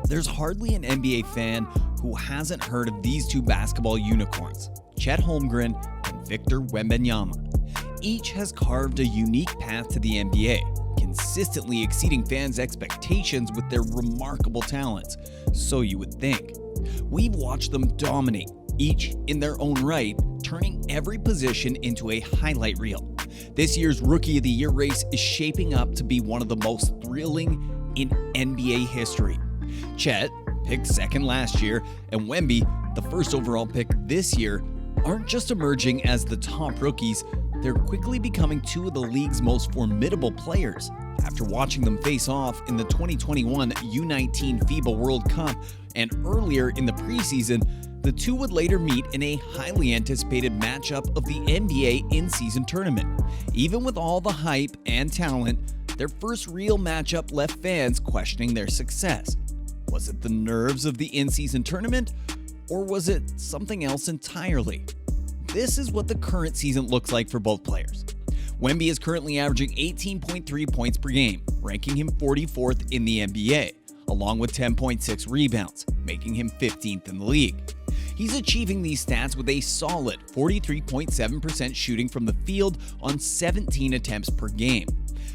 There's hardly an NBA fan who hasn't heard of these two basketball unicorns, Chet Holmgren and Victor Wembanyama. Each has carved a unique path to the NBA, consistently exceeding fans' expectations with their remarkable talents, so you would think. We've watched them dominate, each in their own right, turning every position into a highlight reel. This year's Rookie of the Year race is shaping up to be one of the most thrilling in NBA history. Chet, picked second last year, and Wemby, the first overall pick this year, aren't just emerging as the top rookies, they're quickly becoming two of the league's most formidable players. After watching them face off in the 2021 U19 FIBA World Cup and earlier in the preseason, the two would later meet in a highly anticipated matchup of the NBA in-season tournament. Even with all the hype and talent, their first real matchup left fans questioning their success. Was it the nerves of the in-season tournament, or was it something else entirely? This is what the current season looks like for both players. Wemby is currently averaging 18.3 points per game, ranking him 44th in the NBA, along with 10.6 rebounds, making him 15th in the league. He's achieving these stats with a solid 43.7% shooting from the field on 17 attempts per game.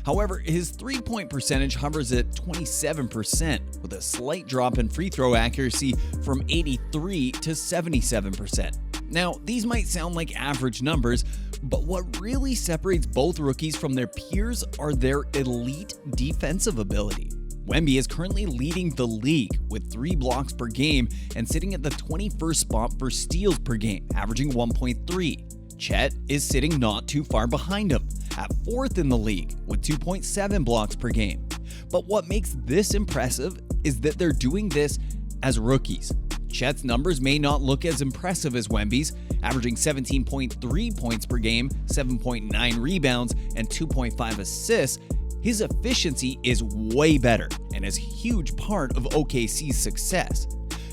However, his three-point percentage hovers at 27%, with a slight drop in free throw accuracy from 83 to 77%. Now, these might sound like average numbers, but what really separates both rookies from their peers are their elite defensive ability. Wemby is currently leading the league with 3 blocks per game and sitting at the 21st spot for steals per game, averaging 1.3. Chet is sitting not too far behind him, at 4th in the league with 2.7 blocks per game. But what makes this impressive is that they're doing this as rookies. Chet's numbers may not look as impressive as Wemby's, averaging 17.3 points per game, 7.9 rebounds, and 2.5 assists. His efficiency is way better and is a huge part of OKC's success.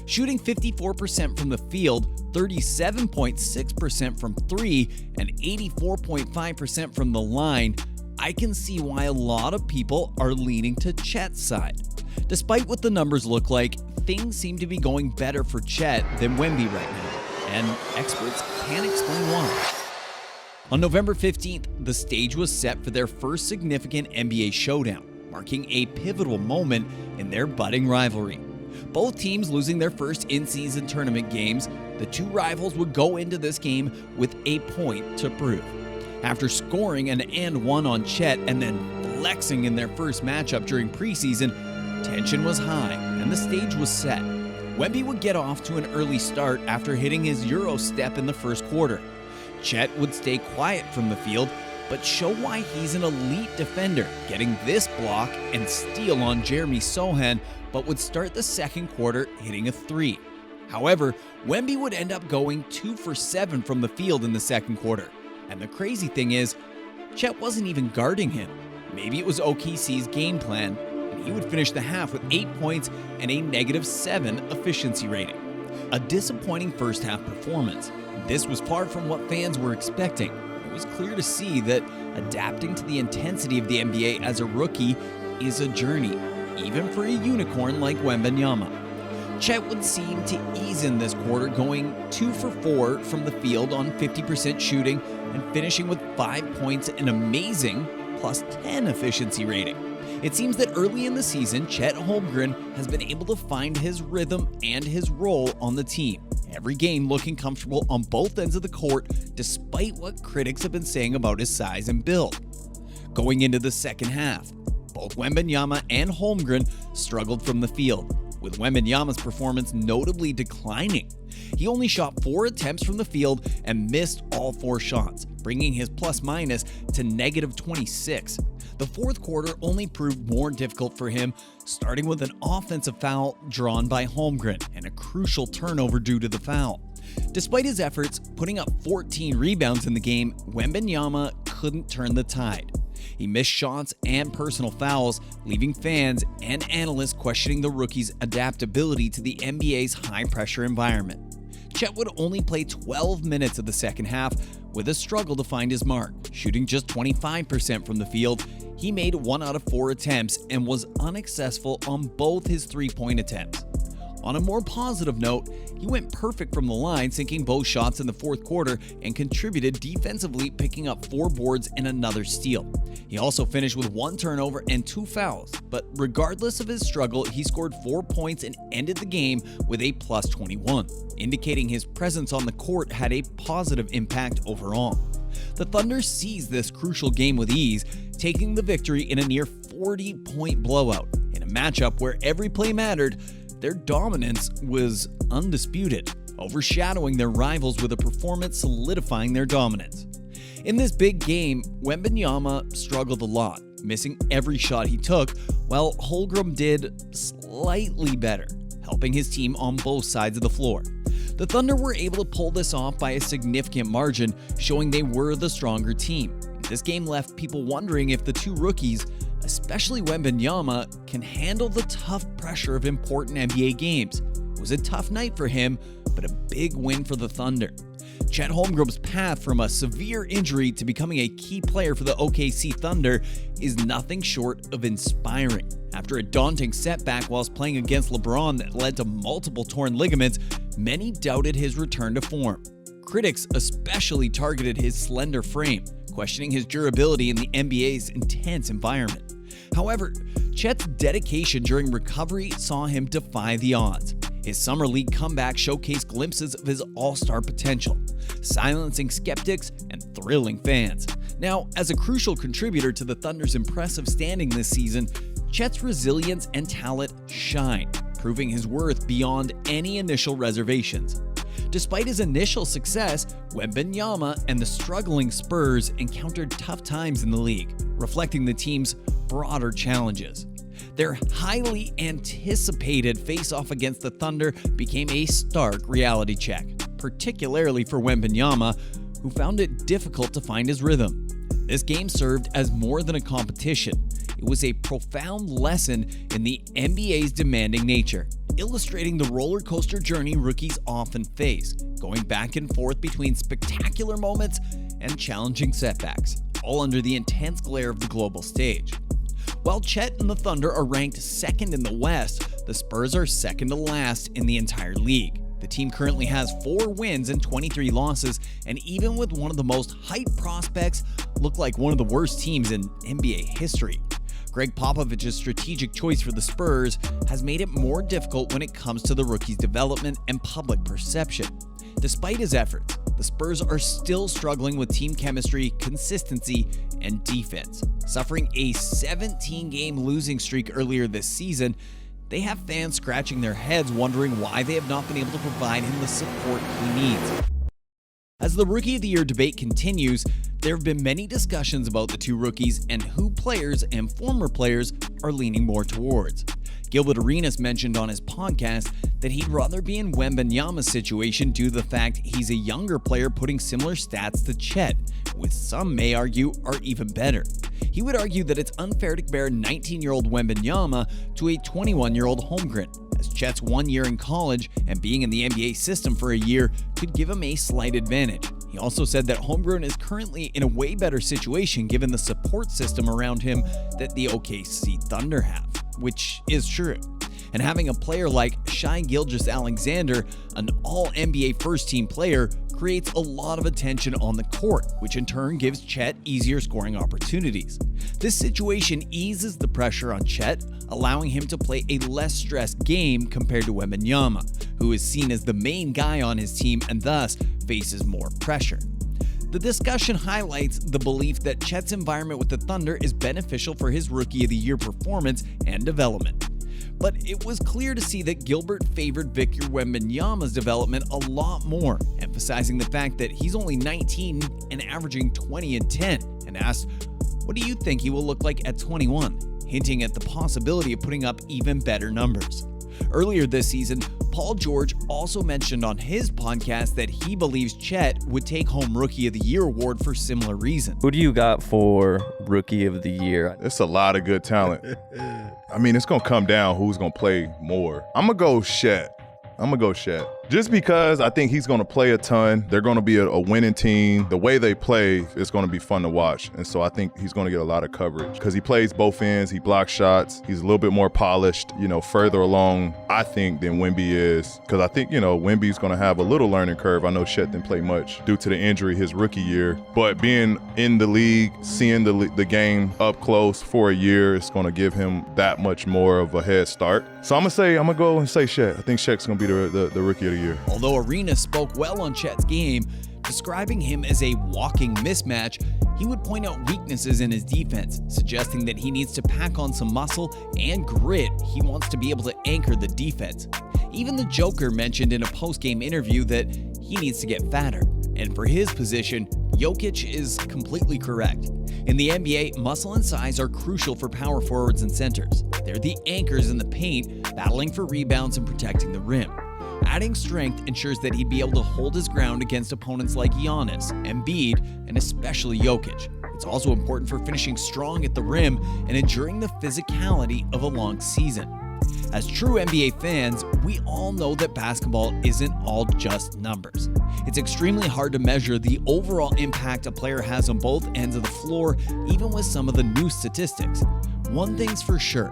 Shooting 54% from the field, 37.6% from 3, and 84.5% from the line, I can see why a lot of people are leaning to Chet's side. Despite what the numbers look like, things seem to be going better for Chet than Wemby right now, and experts can't explain why. On November 15th, the stage was set for their first significant NBA showdown, marking a pivotal moment in their budding rivalry. Both teams losing their first in-season tournament games, the two rivals would go into this game with a point to prove. After scoring an and one on Chet and then flexing in their first matchup during preseason, tension was high and the stage was set. Wemby would get off to an early start after hitting his Euro step in the first quarter. Chet would stay quiet from the field, but show why he's an elite defender, getting this block and steal on Jeremy Sohan, but would start the second quarter hitting a 3. However, Wemby would end up going 2 for 7 from the field in the second quarter. And the crazy thing is, Chet wasn't even guarding him. Maybe it was OKC's game plan, and he would finish the half with 8 points and a -7 efficiency rating. A disappointing first half performance. This was far from what fans were expecting. It was clear to see that adapting to the intensity of the NBA as a rookie is a journey, even for a unicorn like Wembanyama. Chet would seem to ease in this quarter, going 2 for 4 from the field on 50% shooting and finishing with 5 points and an amazing +10 efficiency rating. It seems that early in the season, Chet Holmgren has been able to find his rhythm and his role on the team. Every game looking comfortable on both ends of the court, despite what critics have been saying about his size and build. Going into the second half, both Wembanyama and Holmgren struggled from the field, with Wembanyama's performance notably declining. He only shot 4 attempts from the field and missed all 4 shots, bringing his plus-minus to -26. The fourth quarter only proved more difficult for him, starting with an offensive foul drawn by Holmgren and a crucial turnover due to the foul. Despite his efforts, putting up 14 rebounds in the game, Wembanyama couldn't turn the tide. He missed shots and personal fouls, leaving fans and analysts questioning the rookie's adaptability to the NBA's high-pressure environment. Chet would only play 12 minutes of the second half, with a struggle to find his mark. Shooting just 25% from the field, he made 1 out of 4 attempts and was unsuccessful on both his 3-point attempts. On a more positive note, he went perfect from the line, sinking both shots in the fourth quarter and contributed defensively, picking up 4 boards and another steal. He also finished with 1 turnover and 2 fouls, but regardless of his struggle, he scored 4 points and ended the game with a plus 21, indicating his presence on the court had a positive impact overall. The Thunder seized this crucial game with ease, taking the victory in a near 40-point blowout. In a matchup where every play mattered, their dominance was undisputed, overshadowing their rivals with a performance solidifying their dominance. In this big game, Wembanyama struggled a lot, missing every shot he took, while Holmgren did slightly better, helping his team on both sides of the floor. The Thunder were able to pull this off by a significant margin, showing they were the stronger team. This game left people wondering if the two rookies, especially Wembanyama, can handle the tough pressure of important NBA games. It was a tough night for him, but a big win for the Thunder. Chet Holmgren's path from a severe injury to becoming a key player for the OKC Thunder is nothing short of inspiring. After a daunting setback whilst playing against LeBron that led to multiple torn ligaments, many doubted his return to form. Critics especially targeted his slender frame, questioning his durability in the NBA's intense environment. However, Chet's dedication during recovery saw him defy the odds. His Summer League comeback showcased glimpses of his all-star potential, silencing skeptics and thrilling fans. Now, as a crucial contributor to the Thunder's impressive standing this season, Chet's resilience and talent shine, proving his worth beyond any initial reservations. Despite his initial success, Wembanyama and the struggling Spurs encountered tough times in the league, reflecting the team's broader challenges. Their highly anticipated face-off against the Thunder became a stark reality check, particularly for Wembanyama, who found it difficult to find his rhythm. This game served as more than a competition. It was a profound lesson in the NBA's demanding nature, illustrating the roller coaster journey rookies often face, going back and forth between spectacular moments and challenging setbacks, all under the intense glare of the global stage. While Chet and the Thunder are ranked second in the West, the Spurs are second to last in the entire league. The team currently has 4 wins and 23 losses, and even with one of the most hyped prospects, look like one of the worst teams in NBA history. Greg Popovich's strategic choice for the Spurs has made it more difficult when it comes to the rookie's development and public perception. Despite his efforts, the Spurs are still struggling with team chemistry, consistency, and defense. Suffering a 17-game losing streak earlier this season, they have fans scratching their heads wondering why they have not been able to provide him the support he needs. As the Rookie of the Year debate continues, there have been many discussions about the two rookies and who players and former players are leaning more towards. Gilbert Arenas mentioned on his podcast that he'd rather be in Wembanyama's situation due to the fact he's a younger player putting similar stats to Chet, which some may argue are even better. He would argue that it's unfair to compare 19-year-old Wembanyama to a 21-year-old Holmgren, as Chet's 1 year in college and being in the NBA system for a year could give him a slight advantage. He also said that Holmgren is currently in a way better situation given the support system around him that the OKC Thunder have, which is true. And having a player like Shai Gilgeous-Alexander, an all-NBA first-team player, creates a lot of attention on the court, which in turn gives Chet easier scoring opportunities. This situation eases the pressure on Chet, allowing him to play a less stressed game compared to Wembanyama, who is seen as the main guy on his team and thus faces more pressure. The discussion highlights the belief that Chet's environment with the Thunder is beneficial for his Rookie of the Year performance and development. But it was clear to see that Gilbert favored Victor Wembanyama's development a lot more, emphasizing the fact that he's only 19 and averaging 20 and 10, and asked, "What do you think he will look like at 21?" hinting at the possibility of putting up even better numbers. Earlier this season, Paul George also mentioned on his podcast that he believes Chet would take home Rookie of the Year award for similar reasons. Who do you got for Rookie of the Year? It's a lot of good talent. I mean, it's going to come down who's going to play more. I'm going to go Chet. Just because I think he's going to play a ton. They're going to be a winning team. The way they play is going to be fun to watch. And so I think he's going to get a lot of coverage because he plays both ends. He blocks shots. He's a little bit more polished, further along, I think, than Wemby is. Because I think, Wemby's going to have a little learning curve. I know Chet didn't play much due to the injury his rookie year. But being in the league, seeing the game up close for a year, it's going to give him that much more of a head start. So I'm going to go and say Chet. I think Chet's going to be the rookie of the year. Although Arena spoke well on Chet's game, describing him as a walking mismatch, he would point out weaknesses in his defense, suggesting that he needs to pack on some muscle and grit. He wants to be able to anchor the defense. Even the Joker mentioned in a post-game interview that he needs to get fatter. And for his position, Jokic is completely correct. In the NBA, muscle and size are crucial for power forwards and centers. They're the anchors in the paint, battling for rebounds and protecting the rim. Adding strength ensures that he'd be able to hold his ground against opponents like Giannis, Embiid, and especially Jokic. It's also important for finishing strong at the rim and enduring the physicality of a long season. As true NBA fans, we all know that basketball isn't all just numbers. It's extremely hard to measure the overall impact a player has on both ends of the floor, even with some of the new statistics. One thing's for sure,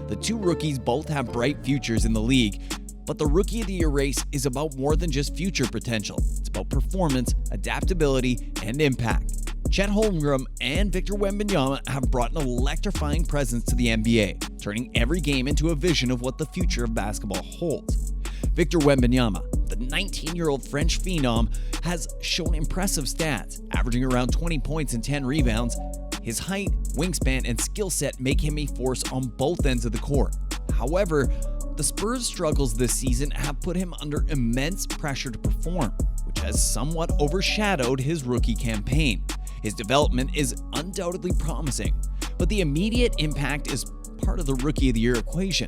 the two rookies both have bright futures in the league, but the Rookie of the Year race is about more than just future potential. It's about performance, adaptability, and impact. Chet Holmgren and Victor Wembanyama have brought an electrifying presence to the NBA, turning every game into a vision of what the future of basketball holds. Victor Wembanyama, the 19-year-old French phenom, has shown impressive stats, averaging around 20 points and 10 rebounds. His height, wingspan, and skill set make him a force on both ends of the court. However, the Spurs' struggles this season have put him under immense pressure to perform, which has somewhat overshadowed his rookie campaign. His development is undoubtedly promising, but the immediate impact is part of the Rookie of the Year equation.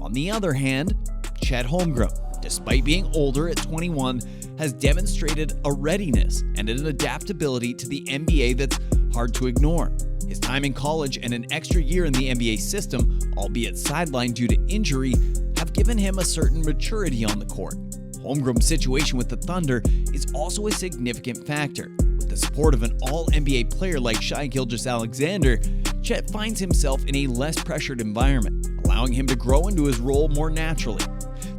On the other hand, Chet Holmgren, despite being older at 21, has demonstrated a readiness and an adaptability to the NBA that's hard to ignore. His time in college and an extra year in the NBA system, albeit sidelined due to injury, have given him a certain maturity on the court. Holmgren's situation with the Thunder is also a significant factor. With the support of an all-NBA player like Shai Gilgeous-Alexander, Chet finds himself in a less pressured environment, allowing him to grow into his role more naturally.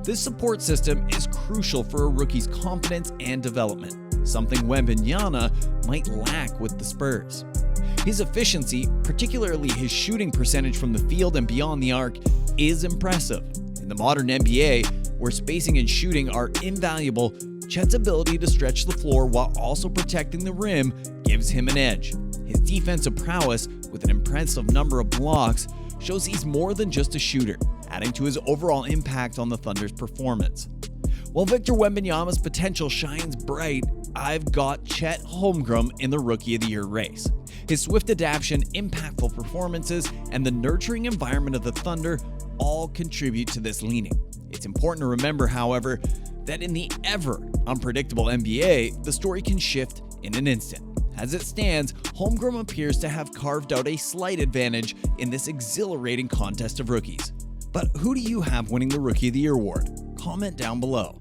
This support system is crucial for a rookie's confidence and development, something Wembanyama might lack with the Spurs. His efficiency, particularly his shooting percentage from the field and beyond the arc, is impressive. In the modern NBA, where spacing and shooting are invaluable, Chet's ability to stretch the floor while also protecting the rim gives him an edge. His defensive prowess, with an impressive number of blocks, shows he's more than just a shooter, adding to his overall impact on the Thunder's performance. While Victor Wembanyama's potential shines bright, I've got Chet Holmgren in the Rookie of the Year race. His swift adaptation, impactful performances, and the nurturing environment of the Thunder all contribute to this leaning. It's important to remember, however, that in the ever unpredictable NBA, the story can shift in an instant. As it stands, Holmgren appears to have carved out a slight advantage in this exhilarating contest of rookies. But who do you have winning the Rookie of the Year award? Comment down below.